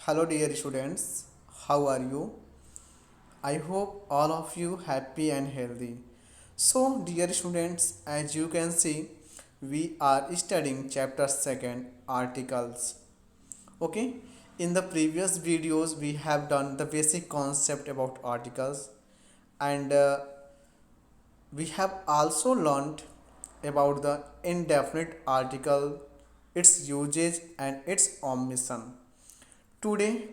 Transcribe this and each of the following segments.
Hello dear students, how are you? I hope all of you happy and healthy. So dear students, as you can see, we are studying chapter 2 articles. Okay? In the previous videos we have done the basic concept about articles and we have also learned about the indefinite article, its usage and its omission. Today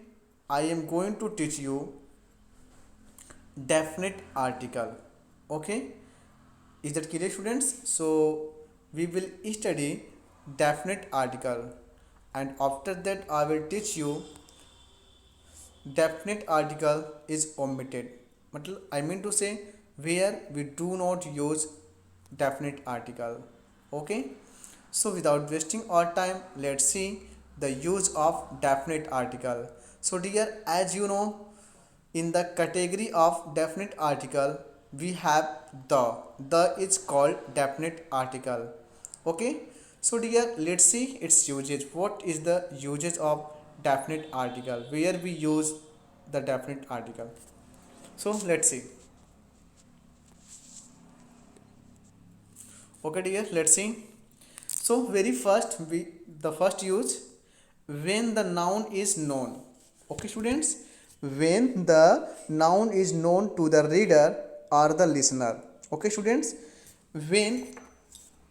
I am going to teach you definite article. Okay, is that clear students? So we will study definite article and after that I will teach you definite article is omitted. I mean to say where we do not use definite article. Okay, so without wasting our time, let's see the use of definite article. So dear, as you know, in the category of definite article we have the is called definite article. Okay, so dear, let's see its usage. What is the usage of definite article, where we use the definite article? So let's see. Okay dear, let's see. So very first, we the first use, when the noun is known. Okay students, when the noun is known to the reader or the listener. Okay students, when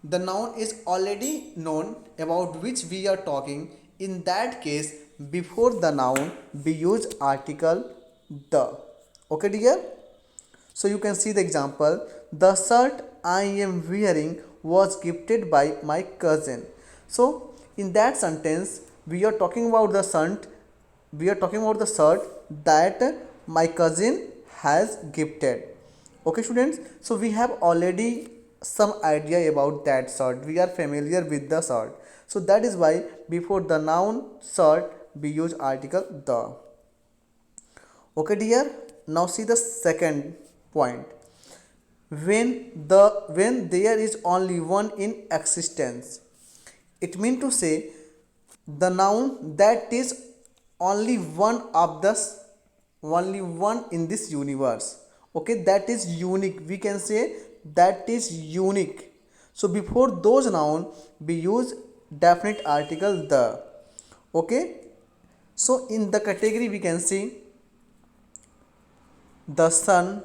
the noun is already known about which we are talking, in that case before the noun we use article the. Okay dear, so you can see the example. The shirt I am wearing was gifted by my cousin. So in that sentence, we are talking about the shirt. We are talking about the shirt that my cousin has gifted. Okay, students. So we have already some idea about that shirt. We are familiar with the shirt. So that is why before the noun shirt we use article the. Okay dear, now see the second point. When there is only one in existence, it means to say the noun that is only one of the only one in this universe. Okay, that is unique, we can say that is unique. So before those noun we use definite article the. Okay, so in the category we can see the sun,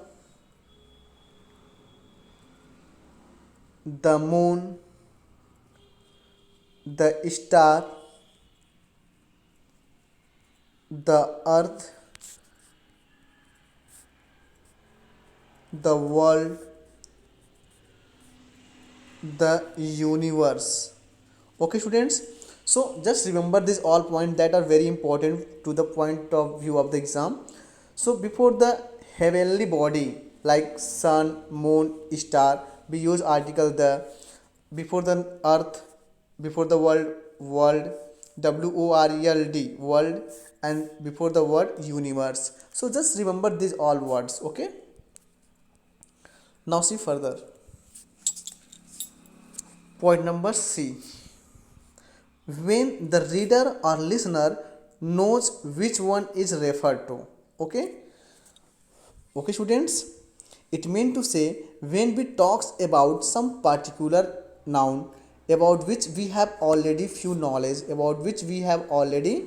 the moon, the star, the earth, the world, the universe. Okay students, so just remember these all points that are very important to the point of view of the exam. So before the heavenly body like sun, moon, star, we use article the. Before the earth, before the world, world, world, and before the word universe. So just remember these all words. Okay, now see further. Point number C, when the reader or listener knows which one is referred to. Okay, okay students, it means to say when we talks about some particular noun about which we have already few knowledge, about which we have already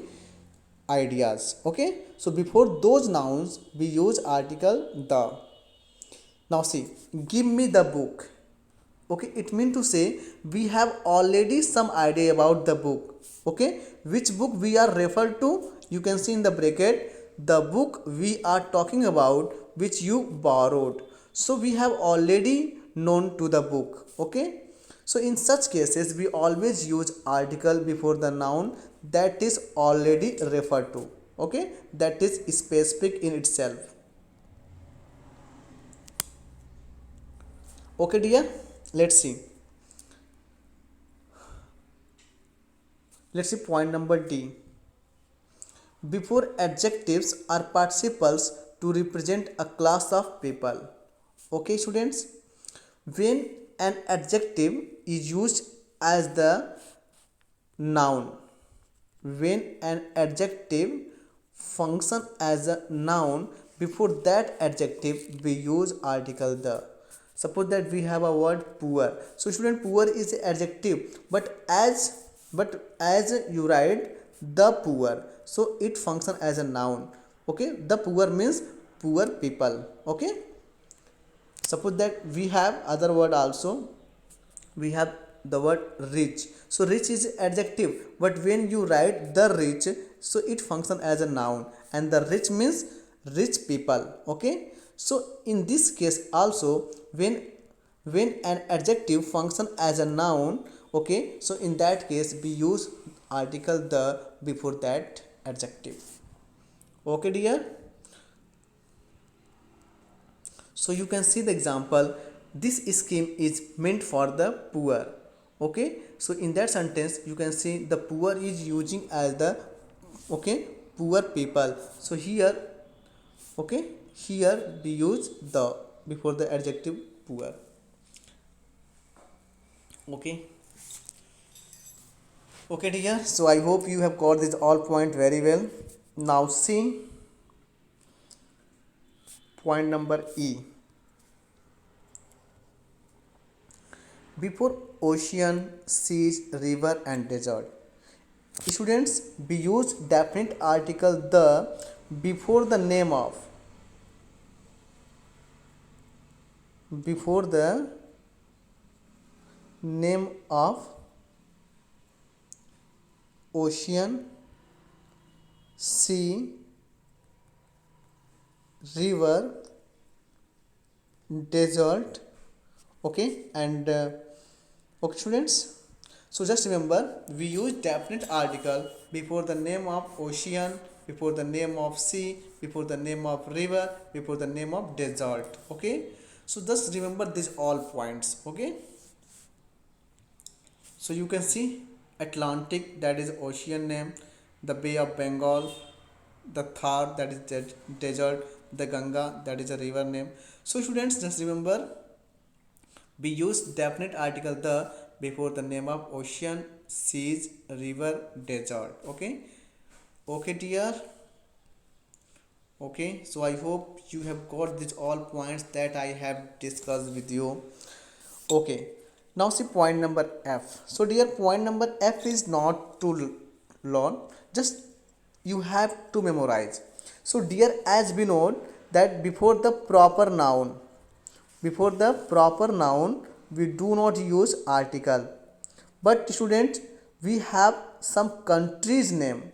ideas. Okay, so before those nouns we use article the. Now see, give me the book. Okay, it means to say we have already some idea about the book. Okay, which book we are referred to, you can see in the bracket the book we are talking about which you borrowed. So we have already known to the book. Okay, so in such cases we always use article before the noun that is already referred to. Okay, that is specific in itself. Okay dear, let's see. Let's see point number D. Before adjectives are participles to represent a class of people. Okay students, when an adjective is used as the noun, when an adjective function as a noun, before that adjective we use article the. Suppose that we have a word poor. So student, poor is adjective, but as you write the poor, so it function as a noun. Okay, the poor means poor people. Okay, suppose that we have other word also. We have the word rich. So rich is adjective, but when you write the rich, so it function as a noun, and the rich means rich people. Okay, so in this case also, when an adjective function as a noun, okay, so in that case we use article the before that adjective. Okay dear, so you can see the example. This scheme is meant for the poor. Okay, so in that sentence you can see the poor is using as the, okay, poor people. So here, okay, here we use the before the adjective poor. Okay, okay dear, so I hope you have got this all point very well. Now see point number E. Before ocean, seas, river and desert, students, we use definite article the before the name of, before the name of ocean, sea, river, desert. Okay, and okay students, so just remember, we use definite article before the name of ocean, before the name of sea, before the name of river, before the name of desert. Okay, so just remember these all points. Okay, so you can see Atlantic, that is ocean name, the Bay of Bengal, the Thar, that is desert, the Ganga, that is a river name. So students, just remember, we use definite article the before the name of ocean, seas, river, desert. Okay, okay dear. Okay, so I hope you have got these all points that I have discussed with you. Okay, now see point number F. So dear, point number F is not too long, just you have to memorize. So dear, as we know that before the proper noun we do not use article, but students, we have some countries name.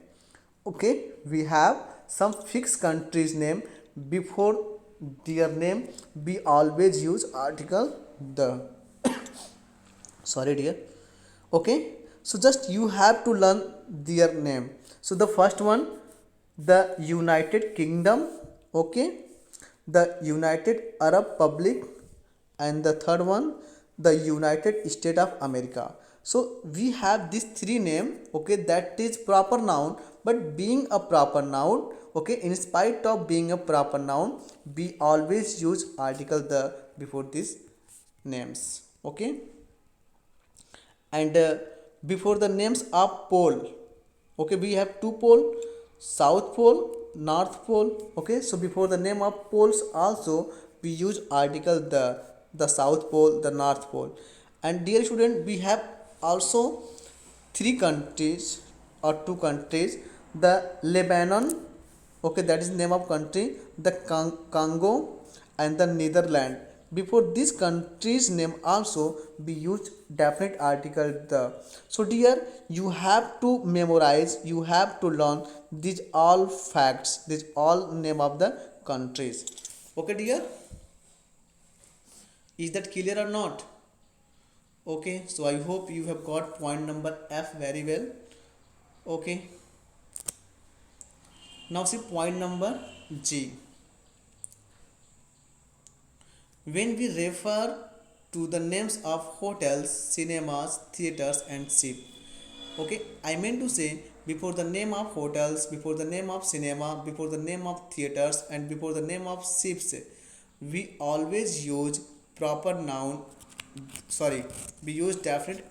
Okay, we have some fixed countries name, before their name we always use article the. Sorry dear. Okay, so just you have to learn their name. So the first one, the United Kingdom. Okay, the United Arab Public, and the third one, the United States of America. So we have these three name. Okay, that is proper noun, but being a proper noun, okay, in spite of being a proper noun, we always use article the before these names. Okay, and before the names of pole, okay, we have two pole, south pole, north pole. Okay, so before the name of poles also we use article the south pole, the north pole. And dear student, we have also three countries or two countries, the Lebanon, okay, that is name of country, the Congo and the Netherlands. Before this country's name also we use definite article the. So dear, you have to memorize, you have to learn these all facts, these all name of the countries. Okay dear, is that clear or not? Okay, so I hope you have got point number F very well. Okay, now see point number G. When we refer to the names of hotels, cinemas, theaters and ship, okay, I meant to say before the name of hotels, before the name of cinema, before the name of theaters and before the name of ships, we always use proper noun, sorry, we use definite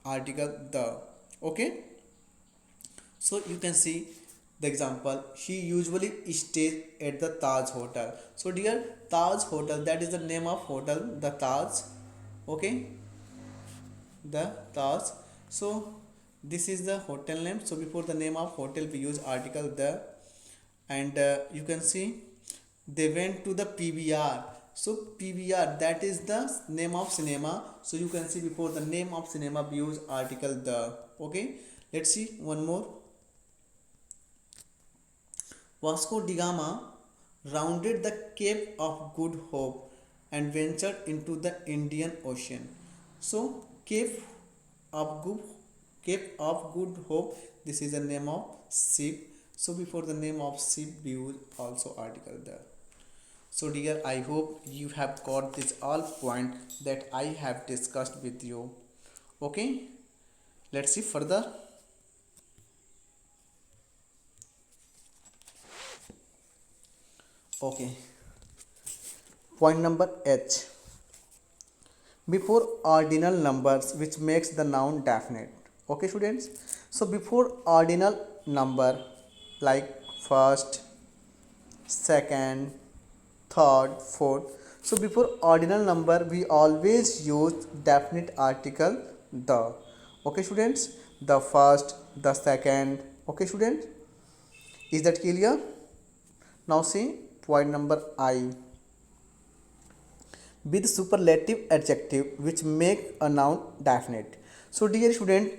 article the. Okay, so you can see The example, she usually stays at the Taj Hotel. So dear, Taj Hotel, that is the name of hotel, the Taj. Okay, the Taj. So this is the hotel name. So before the name of hotel we use article the. And you can see they went to the PVR. So PVR, that is the name of cinema. So you can see before the name of cinema we use article the. Okay, let's see one more. Vasco da Gama rounded the Cape of Good Hope and ventured into the Indian Ocean. So of Cape of Good Hope, this is the name of ship. So before the name of ship we use also article there. So dear, I hope you have got this all point that I have discussed with you. Okay, let's see further. Okay, point number H. Before ordinal numbers which makes the noun definite. Okay students, so before ordinal number like first, second, third, fourth, so before ordinal number we always use definite article the. Okay students, the first, the second. Okay students, is that clear? Now see point number I. With superlative adjective which make a noun definite. So dear student,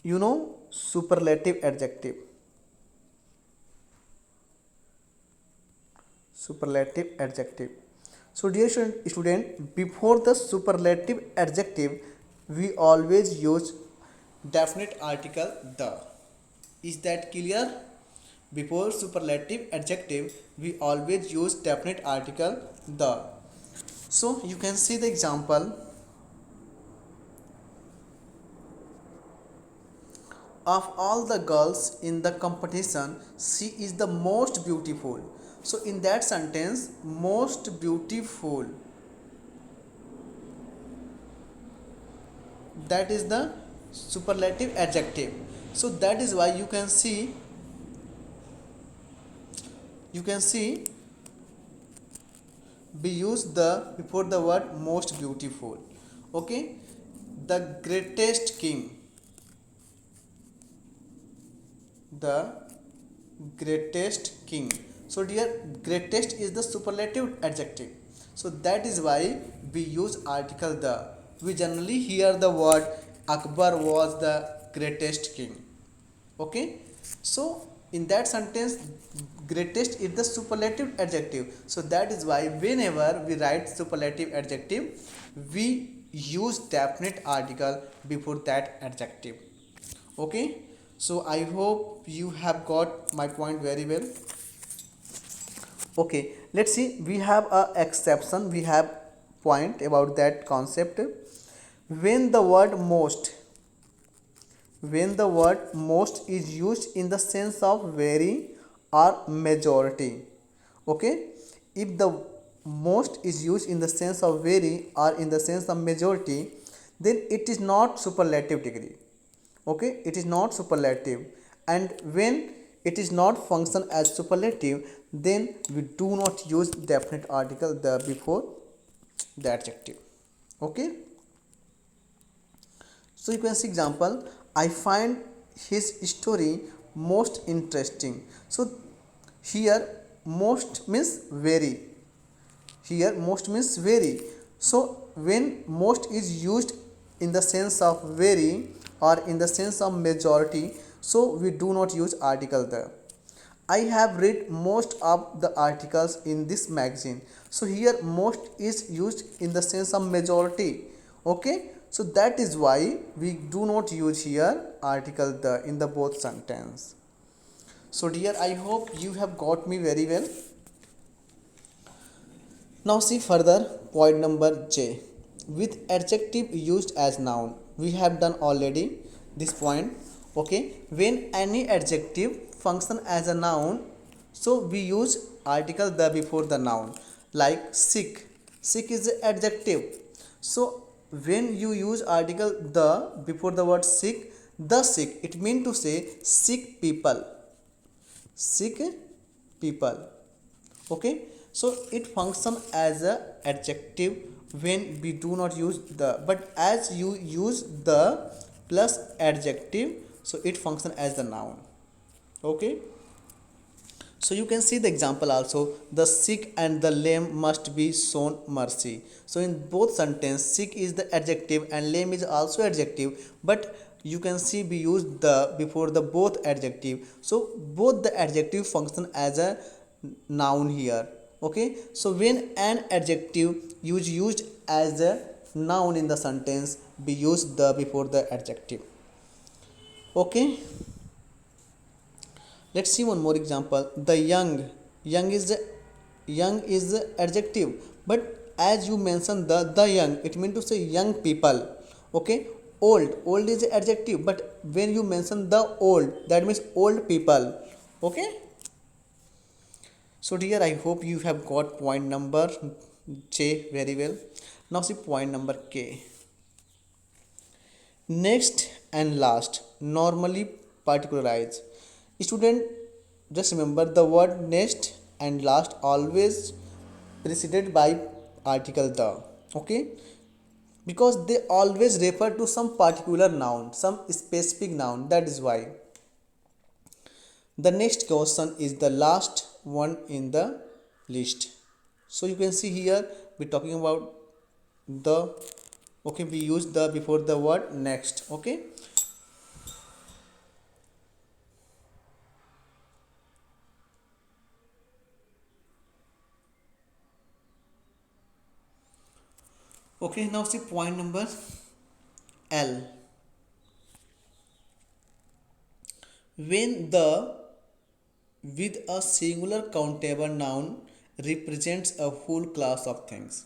you know superlative adjective. Superlative adjective. So dear student, before the superlative adjective we always use definite article the. Is that clear? Before superlative adjective we always use definite article the. So you can see the example. Of all the girls in the competition, she is the most beautiful. So in that sentence, most beautiful, that is the superlative adjective. So that is why you can see we use the before the word most beautiful. Okay, the greatest king, the greatest king. So dear, greatest is the superlative adjective, so that is why we use article the. We generally hear the word Akbar was the greatest king. Okay, so in that sentence greatest is the superlative adjective, so that is why whenever we write superlative adjective we use definite article before that adjective. Okay, so I hope you have got my point very well. Okay, let's see, we have a exception, we have point about that concept. When the word most, when the word most is used in the sense of very or majority. Okay, if the most is used in the sense of very or in the sense of majority, then it is not superlative degree. Okay, it is not superlative, and when it is not function as superlative, then we do not use definite article the before the adjective. Okay, so you can see example, I find his story most interesting. So here most means very, here most means very. So when most is used in the sense of very or in the sense of majority, so we do not use article there. I have read most of the articles in this magazine. So here most is used in the sense of majority. Okay, so that is why we do not use here article the in the both sentence. So dear, I hope you have got me very well. Now see further point number J. With adjective used as noun, we have done already this point. Okay, when any adjective function as a noun, so we use article the before the noun. Like sick, sick is the adjective. So when you use article the before the word sick, the sick, it means to say sick people. sick people. Okay, so it function as a adjective when we do not use the, but as you use the plus adjective, so it function as the noun. Okay, so you can see the example also, the sick and the lame must be shown mercy. So in both sentence, sick is the adjective and lame is also adjective, but you can see we use the before the both adjective, so both the adjective function as a noun here. Okay, so when an adjective used as a noun in the sentence, we use the before the adjective. Okay, let's see one more example. The young is the young is the adjective, but as you mention the young, it means to say young people. Okay, old is the adjective, but when you mention the old, that means old people. Okay, so dear, I hope you have got point number J very well. Now see point number K. Next and last, normally particularize. Student, just remember the word next and last always preceded by article the. Okay, because they always refer to some particular noun, some specific noun. That is why. The next question is the last one in the list. So you can see here we're talking about the, okay, we use the before the word next. Okay, okay, now see point number L. When the with a singular countable noun represents a whole class of things,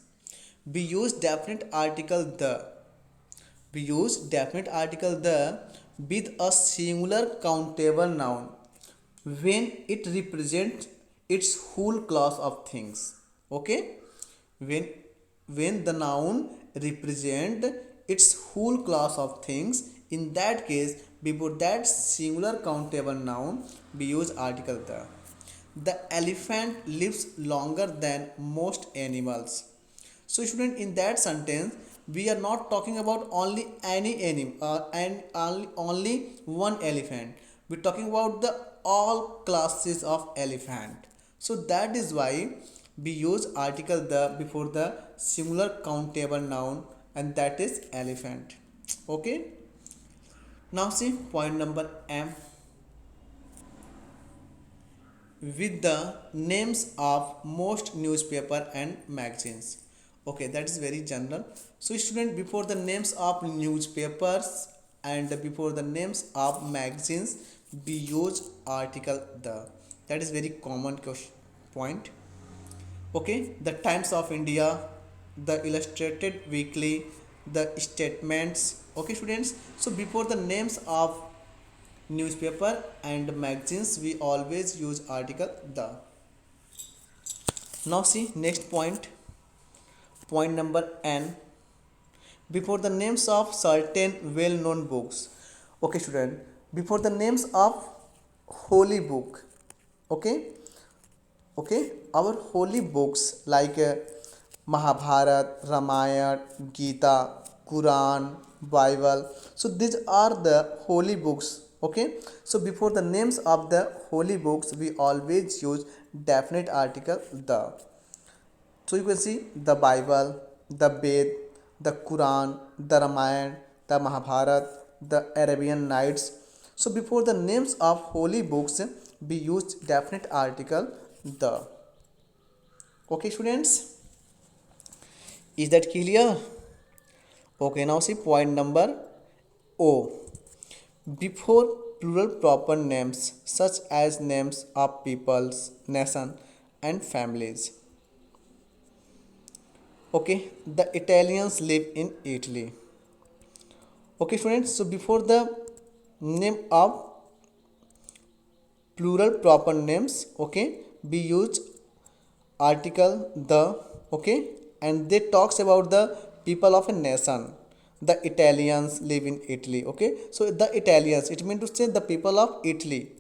we use definite article the. We use definite article the with a singular countable noun when it represents its whole class of things. Okay, when when the noun represent its whole class of things, in that case before that singular countable noun we use article the elephant lives longer than most animals. So student, in that sentence we are not talking about only any animal and only one elephant. We're talking about the all classes of elephant. So that is why we use article the before the singular countable noun, and that is elephant. Okay. Now see point number M. With the names of most newspaper and magazines. Okay, that is very general. So student, before the names of newspapers and before the names of magazines we use article the. That is very common question point. Okay, the Times of India, the Illustrated Weekly, the statements. Okay students, so before the names of newspaper and magazines we always use article the. Now see next point, point number N. Before the names of certain well known books. Okay student, before the names of holy book. Okay, okay, our holy books like Mahabharat, Ramayana, Gita, Quran, Bible, so these are the holy books. Okay, so before the names of the holy books we always use definite article the. So you can see the Bible, the Ved, the Quran, the Ramayana, the Mahabharat, the Arabian Nights. So before the names of holy books we use definite article the. Okay students, is that clear? Okay, now see point number O. Before plural proper names such as names of peoples, nation and families. Okay, the Italians live in Italy. Okay students, so before the name of plural proper names, okay, we use article the. Okay, and they talks about the people of a nation. The Italians live in Italy. Okay, so the Italians, it means to say the people of Italy.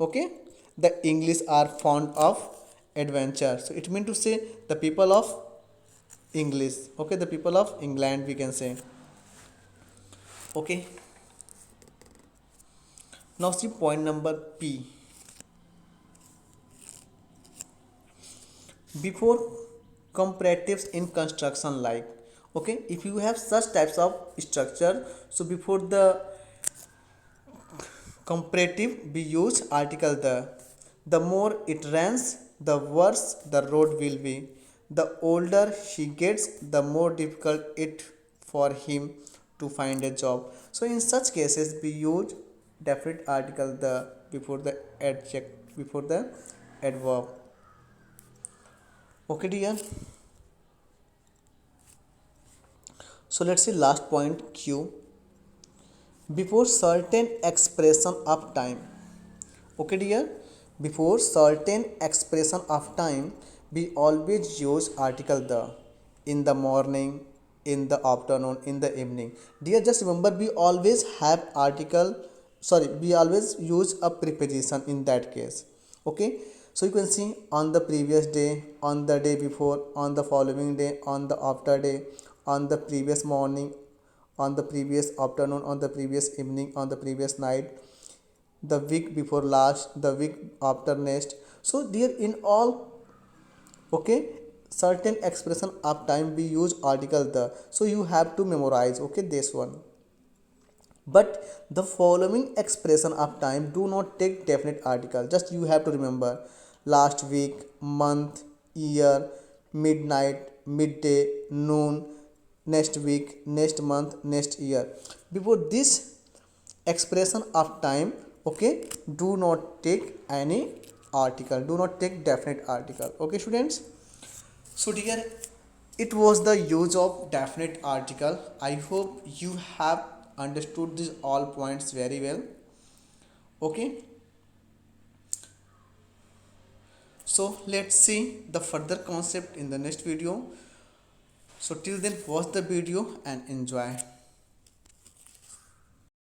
Okay, the English are fond of adventure. So it means to say the people of English. Okay, the people of England we can say. Okay. Now see point number P. Before comparatives in construction, like, okay, if you have such types of structure, so before the comparative we use article the more it rains, the worse the road will be. The older he gets, the more difficult it for him to find a job. So in such cases we use definite article the before the adjective, before the adverb. Okay dear. So let's see last point Q. Before certain expression of time. Okay dear, before certain expression of time we always use article the. In the morning, in the afternoon, in the evening. Dear, just remember we always have article, sorry, we always use a preposition in that case. Okay, so you can see on the previous day, on the day before, on the following day, on the after day, on the previous morning, on the previous afternoon, on the previous evening, on the previous night, the week before last, the week after next. So dear, in all, okay, certain expression of time we use article the. So you have to memorize, okay, this one. But the following expression of time do not take definite article. Just you have to remember last week, month, year, midnight, midday, noon, next week, next month, next year. Before this expression of time, okay, do not take any article. Do not take definite article. Okay, students. So dear, it was the use of definite article. I hope you have understood these all points very well. Okay. So let's see the further concept in the next video. So till then, watch the video and enjoy.